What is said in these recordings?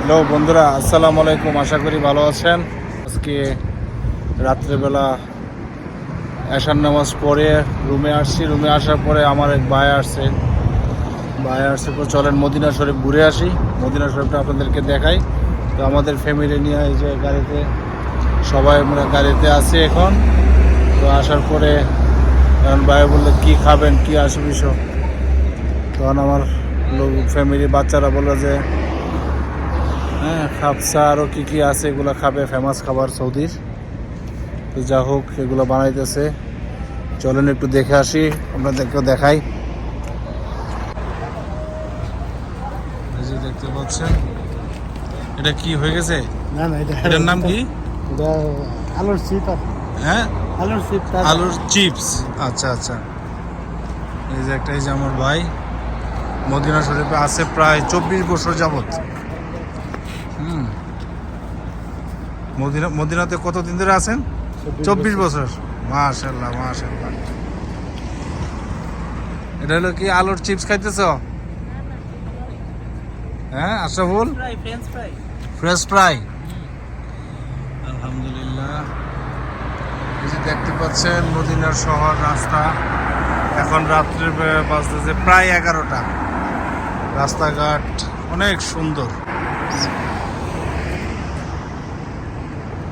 Hello বন্ধুরা, আসসালামু আলাইকুম। আশা করি ভালো আছেন। আজকে রাত্রেবেলা এশার নামাজ পড়ে রুমে আসছি। রুমে আসার পরে আমার এক ভাই আসছে পর চলেন মদিনা শরীফ ঘুরে আসি। মদিনা শরীফটা আপনাদেরকে দেখাই। তো আমাদের ফ্যামিলি নিয়ে এই যে গাড়িতে সবাই আমরা গাড়িতে আছি এখন। তো আসার পরে এখন ভাই বললো কী খাবেন, কী আসবে বিষয়। তখন আমার ফ্যামিলি বাচ্চারা বললো যে হ্যাঁ খাপসা আরও কী কী আছে এগুলো খাবে, ফেমাস খাবার সৌদির। তো যা হোক এগুলো বানাইতেছে, চলেন একটু দেখে আসি, আপনাদেরকেও দেখাই। এই যে দেখতে পাচ্ছেন এটা কি হয়ে গেছে, না না, এটার নাম কি? এটা আলুর চিপ। হ্যাঁ আলুর চিপ, আলুর চিপস। আচ্ছা আচ্ছা। এই যে একটা, এই যে আমার ভাই মদিনা শরীফে আছে প্রায় 24 বছর যাবত। মদিনাতে কতদিন ধরে আছেন? 24 বছর। মাশাআল্লাহ মাশাআল্লাহ। এটা হলো কি আলুর চিপস খাইতেছ? হ্যাঁ আশরাফুল, ফ্রেঞ্চ ফ্রাই। আলহামদুলিল্লাহ। এই যে দেখতে পাচ্ছেন মদিনার শহর রাস্তা। এখন রাত্রে বাজতেছে প্রায় 11টা। রাস্তাঘাট অনেক সুন্দর।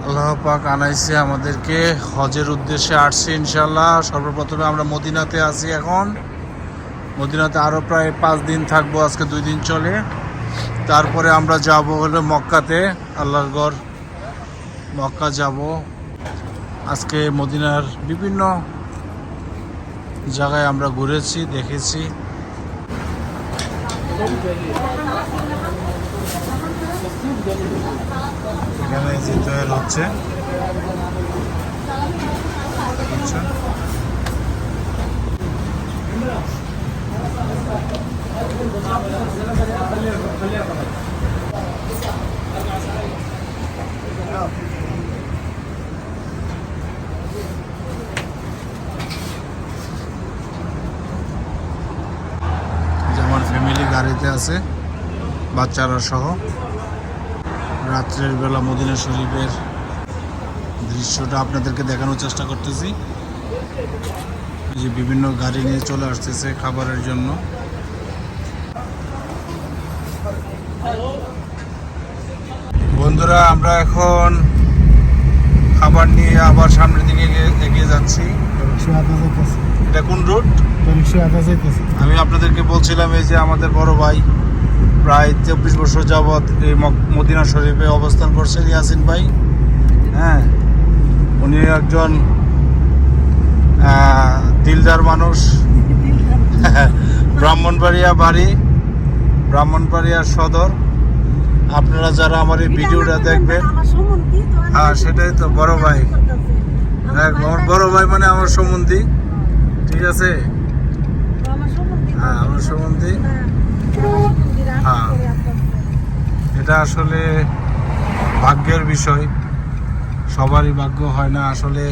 আল্লাহ পাক আনাইছে আমাদেরকে হজের উদ্দেশ্যে আসছি ইনশাল্লাহ। সর্বপ্রথমে আমরা মদিনাতে আছি এখন। মদিনাতে আরও প্রায় 5 দিন থাকবো, আজকে 2 দিন চলে। তারপরে আমরা যাব হলো মক্কাতে, আল্লাহর ঘর মক্কা যাব। আজকে মদিনার বিভিন্ন জায়গায় আমরা ঘুরেছি, দেখেছি। এখানে যে তৈরি হচ্ছে যে আমার ফ্যামিলি গাড়িতে আছে বাচ্চারা সহ। রাত্রের বেলা মদিনা শরীফের দৃশ্যটা আপনাদেরকে দেখানোর চেষ্টা করতেছি। যে বিভিন্ন গাড়ি নিয়ে চলে আসতেছে খাবারের জন্য। বন্ধুরা, আমরা এখন খাবার নিয়ে আবার সামনের দিকে এগিয়ে যাচ্ছি। এটা কোন রুট? আমি আপনাদেরকে বলছিলাম এই যে আমাদের বড় ভাই প্রায় 24 বছর যাবৎ এই মদিনা শরীফে অবস্থান করছেন, ইয়াসিন ভাই। হ্যাঁ, উনি একজন দিলদার মানুষ। ব্রাহ্মণবাড়িয়া বাড়ি, ব্রাহ্মণবাড়িয়ার সদর। আপনারা যারা আমার এই ভিডিওটা দেখবেন, হ্যাঁ সেটাই তো বড় ভাই। আমার বড় ভাই মানে আমার সম্বন্ধী, ঠিক আছে? হ্যাঁ আমার সম্বন্ধী। হ্যাঁ, এটা আসলে ভাগ্যের বিষয়, সবারই ভাগ্য হয় না আসলে।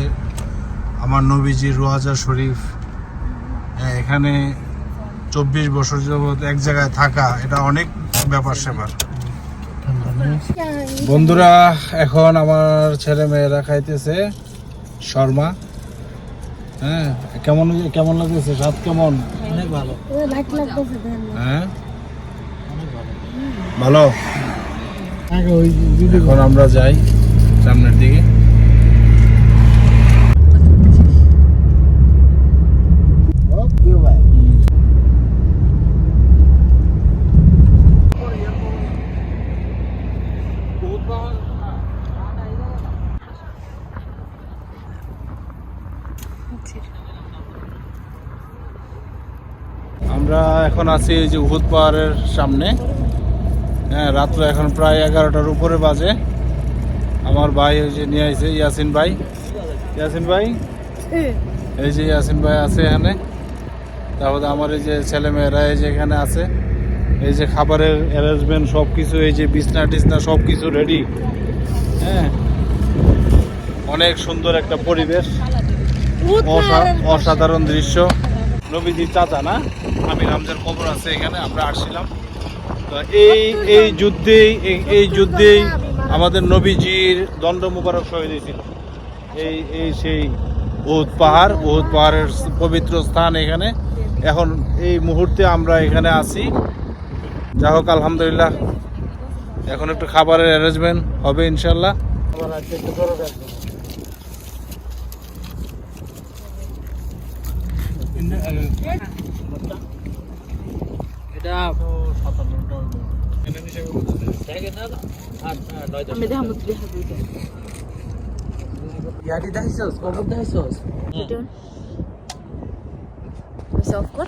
আমার নবীজির রোয়াজা শরীফ, এখানে 24 বছর যাবৎ এক জায়গায় থাকা, এটা অনেক ব্যাপার স্যাপার। বন্ধুরা, এখন আমার ছেলে মেয়েরা খাইতেছে শর্মা। হ্যাঁ, কেমন লাগতেছে? স্বাদ কেমন? অনেক ভালো। হ্যাঁ ভালো। এখন আমরা যাই সামনের দিকে। আমরা এখন আছি এই যে উহুদ পাহাড়ের সামনে। হ্যাঁ, রাত্র এখন প্রায় 11টার উপরে বাজে। আমার ভাই ওই যে নিয়ে আসছে ইয়াসিন ভাই। ইয়াসিন ভাই, এই যে ইয়াসিন ভাই আছে এখানে। তারপরে আমার এই যে ছেলে মেয়েরা এই যে এখানে আছে। এই যে খাবারের অ্যারেঞ্জমেন্ট সব কিছু, এই যে বিছনা টিছনা সব কিছু রেডি। হ্যাঁ, অনেক সুন্দর একটা পরিবেশ, অসাধারণ দৃশ্য। নবীজির চাচা না, আমি রামজার কবর আছে এখানে, আমরা আসছিলাম। তো এই যুদ্ধেই আমাদের নবীজির দণ্ড মুবারক শহীদ হয়েছিল। এই সেই উহুদ পাহাড়ের পবিত্র স্থান এখানে। এখন এই মুহূর্তে আমরা এখানে আছি। যা হোক আলহামদুলিল্লাহ, এখন একটু খাবারের অ্যারেঞ্জমেন্ট হবে ইনশাল্লাহ। আমার আজকে একটু বড় রাখবো। এটা Bisa off kor?